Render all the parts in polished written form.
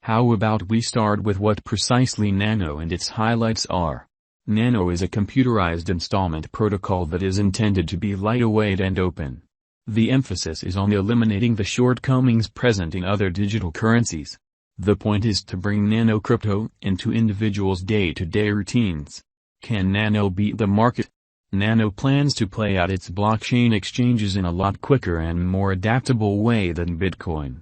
How about we start with what precisely Nano and its highlights are? Nano is a computerized installment protocol that is intended to be lightweight and open. The emphasis is on eliminating the shortcomings present in other digital currencies. The point is to bring nano crypto into individuals' day-to-day routines. Can Nano beat the market? Nano plans to play out its blockchain exchanges in a lot quicker and more adaptable way than Bitcoin.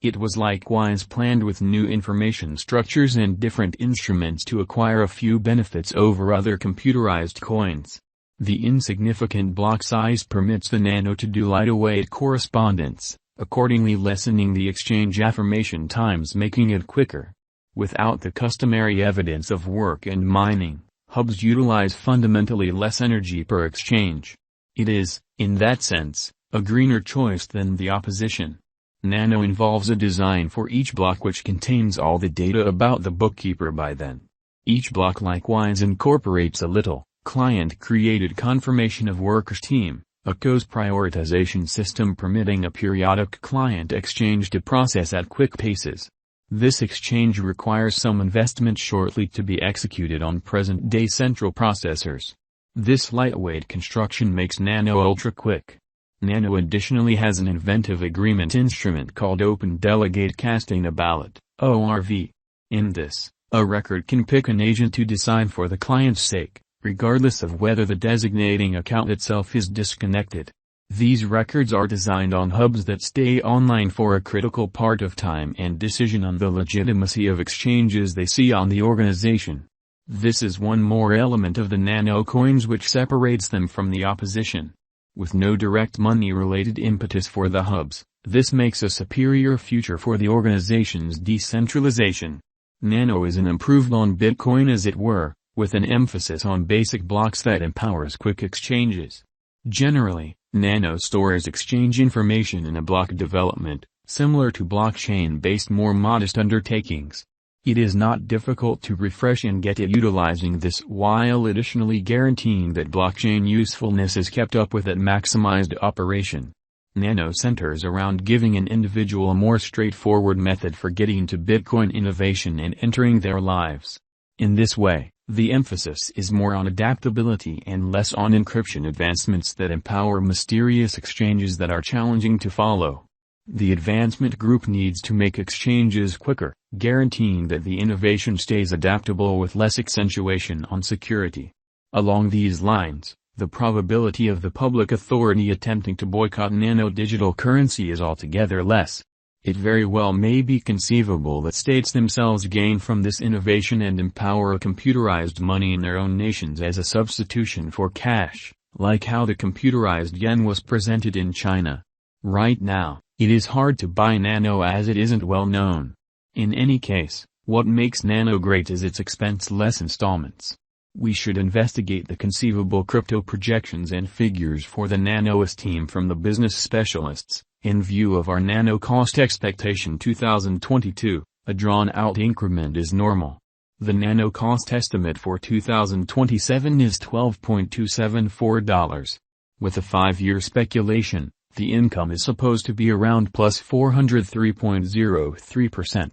It was likewise planned with new information structures and different instruments to acquire a few benefits over other computerized coins. The insignificant block size permits the Nano to do lightweight correspondence, accordingly lessening the exchange affirmation times, making it quicker. Without the customary evidence of work and mining, hubs utilize fundamentally less energy per exchange. It is, in that sense, a greener choice than the opposition. Nano involves a design for each block which contains all the data about the bookkeeper by then. Each block likewise incorporates a little, client-created confirmation of worker's team, a COS prioritization system permitting a periodic client exchange to process at quick paces. This exchange requires some investment shortly to be executed on present-day central processors. This lightweight construction makes Nano ultra-quick. Nano additionally has an inventive agreement instrument called Open Delegate Casting a Ballot, ORV. In this, a record can pick an agent to decide for the client's sake, regardless of whether the designating account itself is disconnected. These records are designed on hubs that stay online for a critical part of time and decision on the legitimacy of exchanges they see on the organization. This is one more element of the Nano coins which separates them from the opposition. With no direct money-related impetus for the hubs, this makes a superior future for the organization's decentralization. Nano is an improved on Bitcoin as it were, with an emphasis on basic blocks that empowers quick exchanges. Generally, Nano stores exchange information in a block development, similar to blockchain-based more modest undertakings. It is not difficult to refresh and get it utilizing this while additionally guaranteeing that blockchain usefulness is kept up with at maximized operation. Nano centers around giving an individual a more straightforward method for getting to Bitcoin innovation and entering their lives. In this way, the emphasis is more on adaptability and less on encryption advancements that empower mysterious exchanges that are challenging to follow. The advancement group needs to make exchanges quicker, guaranteeing that the innovation stays adaptable with less accentuation on security. Along these lines, the probability of the public authority attempting to boycott Nano digital currency is altogether less. It very well may be conceivable that states themselves gain from this innovation and empower a computerized money in their own nations as a substitution for cash, like how the computerized yen was presented in China. Right now, it is hard to buy Nano as it isn't well known. In any case, what makes Nano great is its expense-less installments. We should investigate the conceivable crypto projections and figures for the Nanoist team from the business specialists. In view of our Nano cost expectation 2022, a drawn-out increment is normal. The Nano cost estimate for 2027 is $12.274. With a 5-year speculation, the income is supposed to be around plus 403.03%.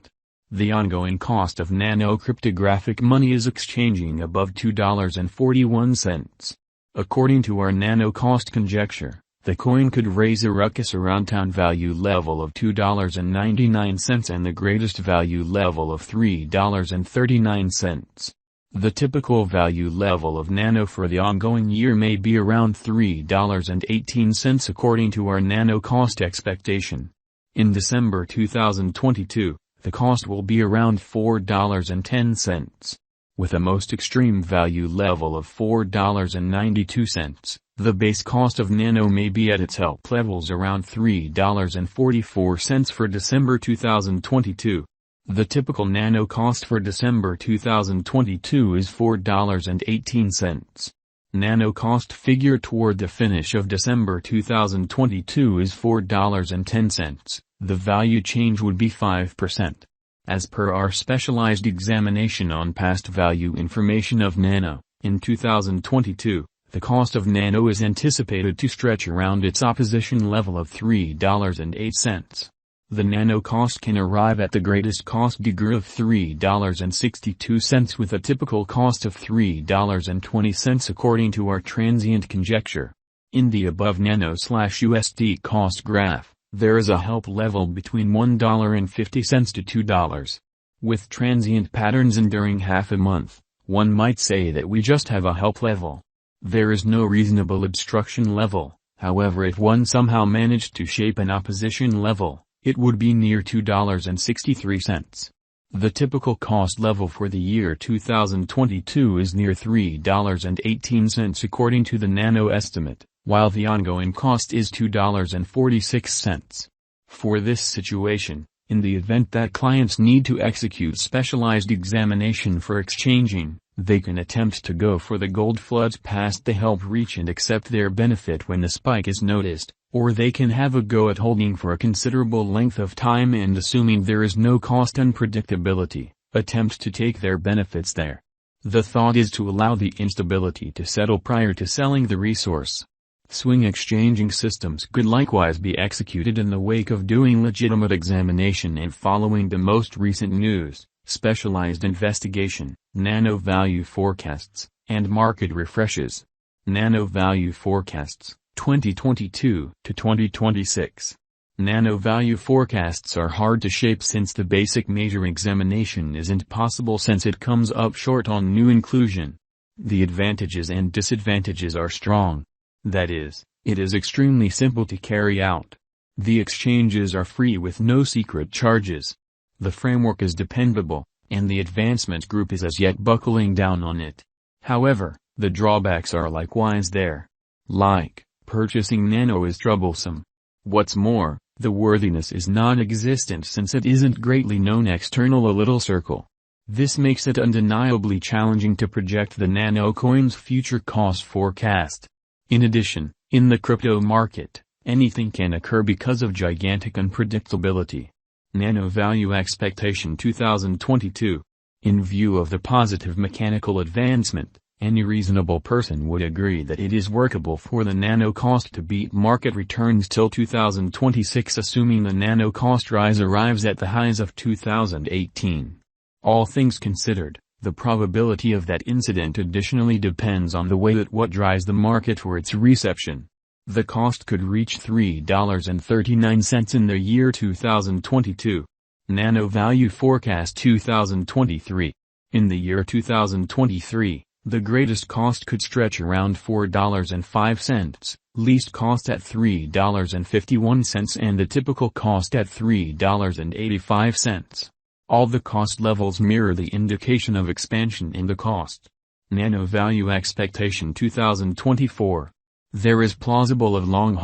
The ongoing cost of Nano cryptographic money is exchanging above $2.41. According to our Nano cost conjecture, the coin could raise a ruckus around town value level of $2.99 and the greatest value level of $3.39. The typical value level of Nano for the ongoing year may be around $3.18 according to our Nano cost expectation. In December 2022, the cost will be around $4.10. With a most extreme value level of $4.92, the base cost of Nano may be at its help levels around $3.44 for December 2022. The typical Nano cost for December 2022 is $4.18. Nano cost figure toward the finish of December 2022 is $4.10. The value change would be 5%. As per our specialized examination on past value information of Nano, in 2022, the cost of Nano is anticipated to stretch around its opposition level of $3.08. The Nano cost can arrive at the greatest cost degree of $3.62 with a typical cost of $3.20 according to our transient conjecture. In the above Nano/USD cost graph, there is a help level between $1.50 to $2. With transient patterns enduring half a month, one might say that we just have a help level. There is no reasonable obstruction level, however if one somehow managed to shape an opposition level, it would be near $2.63. The typical cost level for the year 2022 is near $3.18 according to the Nano estimate, while the ongoing cost is $2.46. For this situation, in the event that clients need to execute specialized examination for exchanging, they can attempt to go for the gold floods past the help reach and accept their benefit when the spike is noticed, or they can have a go at holding for a considerable length of time and assuming there is no cost unpredictability, attempt to take their benefits there. The thought is to allow the instability to settle prior to selling the resource. Swing exchanging systems could likewise be executed in the wake of doing legitimate examination and following the most recent news, specialized investigation, Nano value forecasts, and market refreshes. Nano value forecasts, 2022 to 2026. Nano value forecasts are hard to shape since the basic major examination isn't possible since it comes up short on new inclusion. The advantages and disadvantages are strong. That is, it is extremely simple to carry out. The exchanges are free with no secret charges. The framework is dependable, and the advancement group is as yet buckling down on it. However, the drawbacks are likewise there. Like, purchasing Nano is troublesome. What's more, the worthiness is non-existent since it isn't greatly known external a little circle. This makes it undeniably challenging to project the Nano coin's future cost forecast. In addition, in the crypto market, anything can occur because of gigantic unpredictability. Nano Value Expectation 2022. In view of the positive mechanical advancement, any reasonable person would agree that it is workable for the Nano cost to beat market returns till 2026 assuming the Nano cost rise arrives at the highs of 2018. All things considered, the probability of that incident additionally depends on the way that what drives the market for its reception. The cost could reach $3.39 in the year 2022. Nano Value Forecast 2023. In the year 2023, the greatest cost could stretch around $4.05, least cost at $3.51 and the typical cost at $3.85. All the cost levels mirror the indication of expansion in the cost. Nano Value Expectation 2024. There is plausible of long